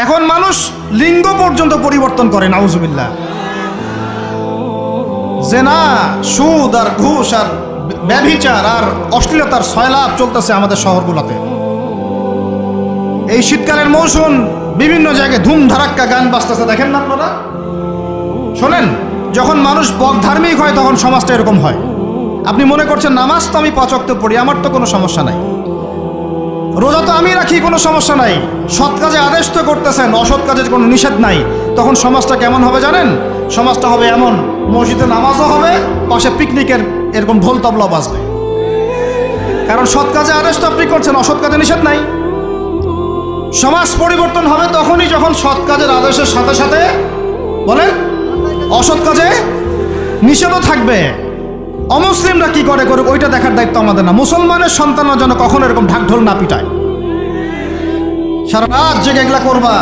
এখন মানুষ লিঙ্গ পর্যন্ত পরিবর্তন করে, নাউজুবিল্লাহ। জেনা, সুদ আর ঘুষ আর ব্যভিচার আর অশ্লীলতার সয়লাভ চলতেছে আমাদের শহরগুলোতে। এই শীতকালের মৌসুম বিভিন্ন জায়গায় ধুমধারাক্কা গান বাজতেছে, দেখেন না আপনারা? শোনেন, যখন মানুষ ধার্মিক হয় তখন সমাজটা এরকম হয়। আপনি মনে করছেন নামাজ তো আমি 5 ওয়াক্ত পড়ি, আমার তো কোনো সমস্যা নাই, রোজা তো আমি রাখি, কোনো সমস্যা নাই, সৎ কাজে আদেশ তো করতেছেন, অসৎ কাজের কোনো নিষেধ নাই, তখন সমাজটা কেমন হবে জানেন? সমাজটা হবে এমন, মসজিদে নামাজও হবে, পাশে পিকনিকের এরকম ঢোল তবলা বাজবে। কারণ সৎ কাজে আদেশ তো আপনি করছেন, অসৎ কাজে নিষেধ নাই। সমাজ পরিবর্তন হবে তখনই যখন সৎ কাজের আদেশের সাথে সাথে বলেন অসৎ কাজে নিষেধও থাকবে। অমুসলিমরা কি করে করুক ওইটা দেখার দায়িত্ব আমাদের না। মুসলমানের সন্তানরা যেন কখনো এরকম ঢাক ঢোল না পিটায়। সারা রাত জেগে এগুলা করবা।